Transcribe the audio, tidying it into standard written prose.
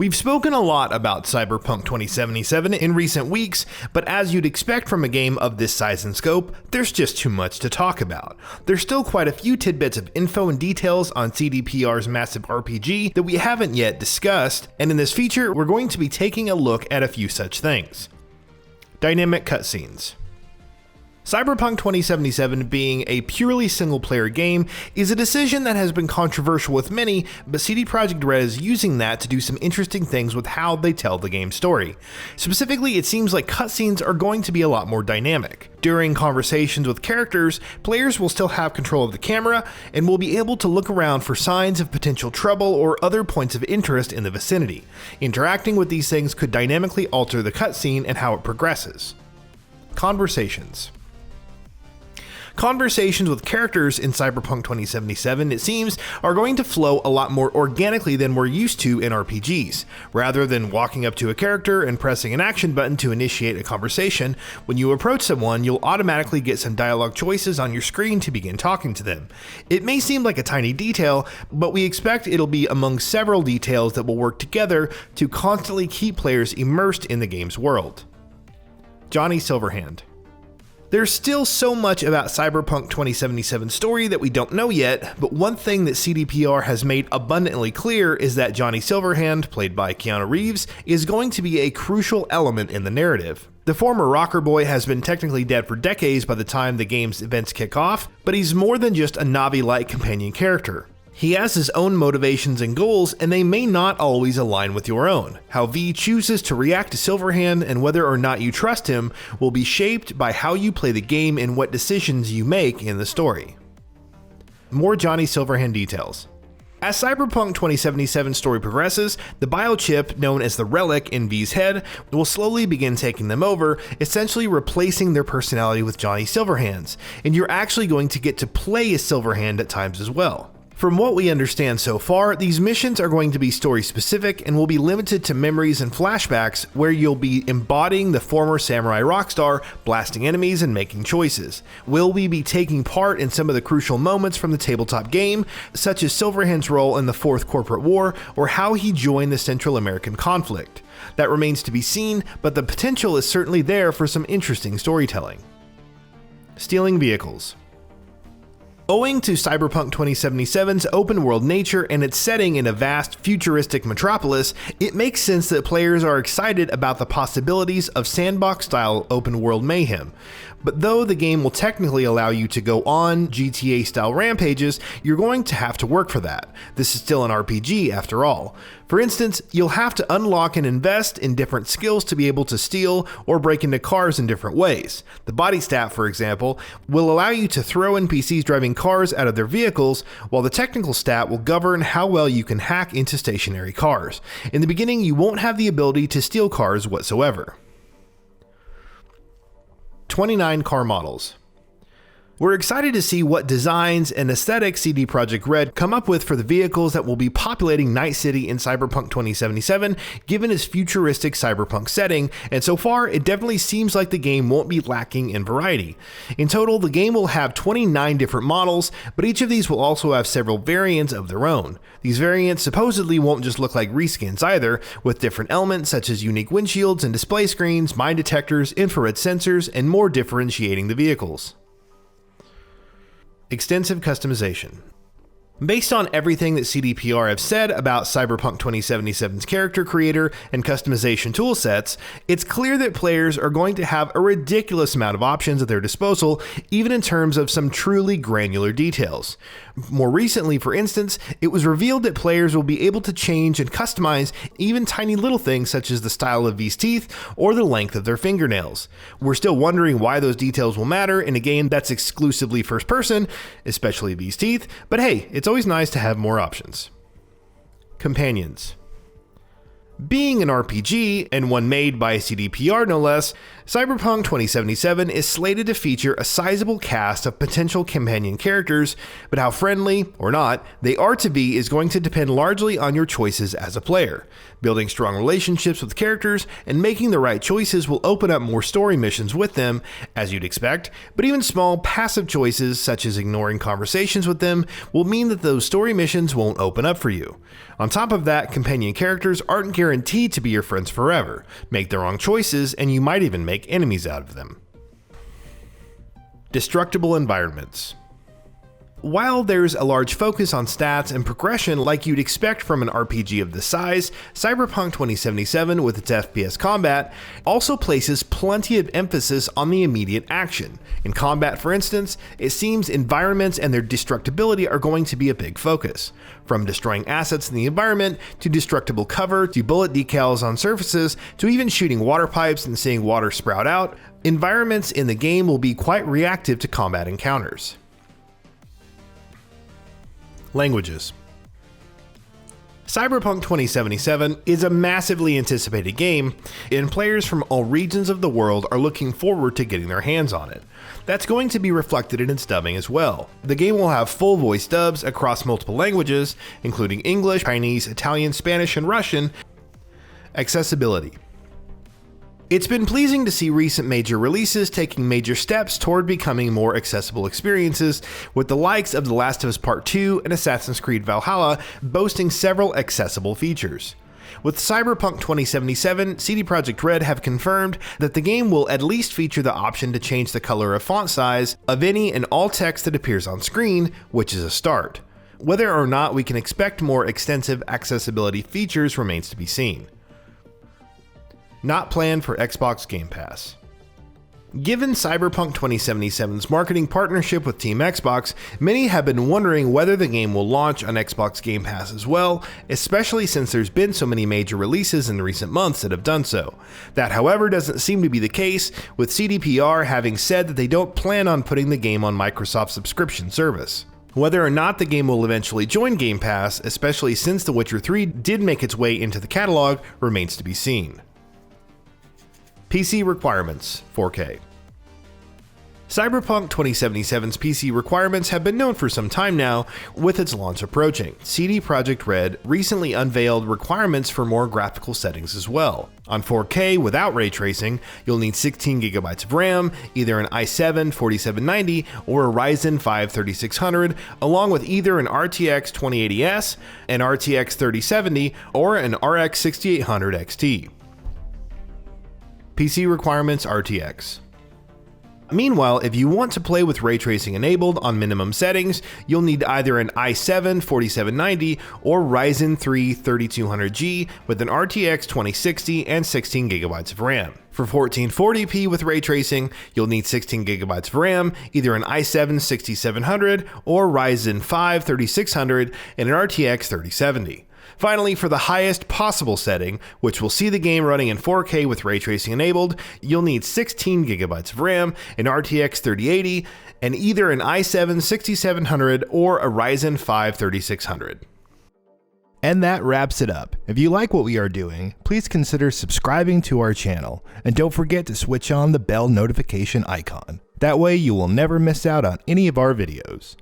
We've spoken a lot about Cyberpunk 2077 in recent weeks, but as you'd expect from a game of this size and scope, there's just too much to talk about. There's still quite a few tidbits of info and details on CDPR's massive RPG that we haven't yet discussed, and in this feature, we're going to be taking a look at a few such things. Dynamic cutscenes. Cyberpunk 2077 being a purely single-player game is a decision that has been controversial with many, but CD Projekt Red is using that to do some interesting things with how they tell the game's story. Specifically, it seems like cutscenes are going to be a lot more dynamic. During conversations with characters, players will still have control of the camera and will be able to look around for signs of potential trouble or other points of interest in the vicinity. Interacting with these things could dynamically alter the cutscene and how it progresses. Conversations. Conversations with characters in Cyberpunk 2077, it seems, are going to flow a lot more organically than we're used to in RPGs. Rather than walking up to a character and pressing an action button to initiate a conversation, when you approach someone, you'll automatically get some dialogue choices on your screen to begin talking to them. It may seem like a tiny detail, but we expect it'll be among several details that will work together to constantly keep players immersed in the game's world. Johnny Silverhand. There's still so much about Cyberpunk 2077's story that we don't know yet, but one thing that CDPR has made abundantly clear is that Johnny Silverhand, played by Keanu Reeves, is going to be a crucial element in the narrative. The former rocker boy has been technically dead for decades by the time the game's events kick off, but he's more than just a Navi-like companion character. He has his own motivations and goals, and they may not always align with your own. How V chooses to react to Silverhand and whether or not you trust him will be shaped by how you play the game and what decisions you make in the story. More Johnny Silverhand details. As Cyberpunk 2077's story progresses, the biochip known as the Relic in V's head will slowly begin taking them over, essentially replacing their personality with Johnny Silverhand's, and you're actually going to get to play as Silverhand at times as well. From what we understand so far, these missions are going to be story specific and will be limited to memories and flashbacks where you'll be embodying the former samurai rockstar, blasting enemies and making choices. Will we be taking part in some of the crucial moments from the tabletop game, such as Silverhand's role in the Fourth Corporate War or how he joined the Central American conflict? That remains to be seen, but the potential is certainly there for some interesting storytelling. Stealing vehicles. Owing to Cyberpunk 2077's open-world nature and its setting in a vast, futuristic metropolis, it makes sense that players are excited about the possibilities of sandbox-style open-world mayhem. But though the game will technically allow you to go on GTA-style rampages, you're going to have to work for that. This is still an RPG after all. For instance, you'll have to unlock and invest in different skills to be able to steal or break into cars in different ways. The body stat, for example, will allow you to throw NPCs driving cars out of their vehicles, while the technical stat will govern how well you can hack into stationary cars. In the beginning, you won't have the ability to steal cars whatsoever. 29 car models. We're excited to see what designs and aesthetics CD Projekt Red come up with for the vehicles that will be populating Night City in Cyberpunk 2077, given its futuristic cyberpunk setting, and so far it definitely seems like the game won't be lacking in variety. In total, the game will have 29 different models, but each of these will also have several variants of their own. These variants supposedly won't just look like reskins either, with different elements such as unique windshields and display screens, mine detectors, infrared sensors, and more differentiating the vehicles. Extensive customization. Based on everything that CDPR have said about Cyberpunk 2077's character creator and customization toolsets, it's clear that players are going to have a ridiculous amount of options at their disposal, even in terms of some truly granular details. More recently, for instance, it was revealed that players will be able to change and customize even tiny little things such as the style of V's teeth or the length of their fingernails. We're still wondering why those details will matter in a game that's exclusively first person, especially V's teeth, but hey, it's always nice to have more options. Companions. Being an RPG, and one made by CDPR no less, Cyberpunk 2077 is slated to feature a sizable cast of potential companion characters, but how friendly, or not, they are to be is going to depend largely on your choices as a player. Building strong relationships with characters and making the right choices will open up more story missions with them, as you'd expect, but even small passive choices such as ignoring conversations with them will mean that those story missions won't open up for you. On top of that, companion characters aren't guaranteed guaranteed to be your friends forever. Make the wrong choices, and you might even make enemies out of them. Destructible environments. While there's a large focus on stats and progression like you'd expect from an RPG of this size, Cyberpunk 2077 with its FPS combat also places plenty of emphasis on the immediate action. In combat, for instance, it seems environments and their destructibility are going to be a big focus. From destroying assets in the environment, to destructible cover, to bullet decals on surfaces, to even shooting water pipes and seeing water sprout out, environments in the game will be quite reactive to combat encounters. Languages. Cyberpunk 2077 is a massively anticipated game, and players from all regions of the world are looking forward to getting their hands on it. That's going to be reflected in its dubbing as well. The game will have full voice dubs across multiple languages, including English, Chinese, Italian, Spanish, and Russian. Accessibility. It's been pleasing to see recent major releases taking major steps toward becoming more accessible experiences, with the likes of The Last of Us Part 2 and Assassin's Creed Valhalla boasting several accessible features. With Cyberpunk 2077, CD Projekt Red have confirmed that the game will at least feature the option to change the color of font size of any and all text that appears on screen, which is a start. Whether or not we can expect more extensive accessibility features remains to be seen. Not planned for Xbox Game Pass. Given Cyberpunk 2077's marketing partnership with Team Xbox, many have been wondering whether the game will launch on Xbox Game Pass as well, especially since there's been so many major releases in recent months that have done so. That, however, doesn't seem to be the case, with CDPR having said that they don't plan on putting the game on Microsoft's subscription service. Whether or not the game will eventually join Game Pass, especially since The Witcher 3 did make its way into the catalog, remains to be seen. PC requirements, 4K. Cyberpunk 2077's PC requirements have been known for some time now, with its launch approaching. CD Projekt Red recently unveiled requirements for more graphical settings as well. On 4K without ray tracing, you'll need 16GB of RAM, either an i7 4790 or a Ryzen 5 3600, along with either an RTX 2080S, an RTX 3070, or an RX 6800 XT. PC requirements RTX. Meanwhile, if you want to play with ray tracing enabled on minimum settings, you'll need either an i7 4790 or Ryzen 3 3200G with an RTX 2060 and 16GB of RAM. For 1440p with ray tracing, you'll need 16GB of RAM, either an i7 6700 or Ryzen 5 3600 and an RTX 3070. Finally, for the highest possible setting, which will see the game running in 4K with ray tracing enabled, you'll need 16GB of RAM, an RTX 3080, and either an i7 6700 or a Ryzen 5 3600. And that wraps it up. If you like what we are doing, please consider subscribing to our channel, and don't forget to switch on the bell notification icon. That way you will never miss out on any of our videos.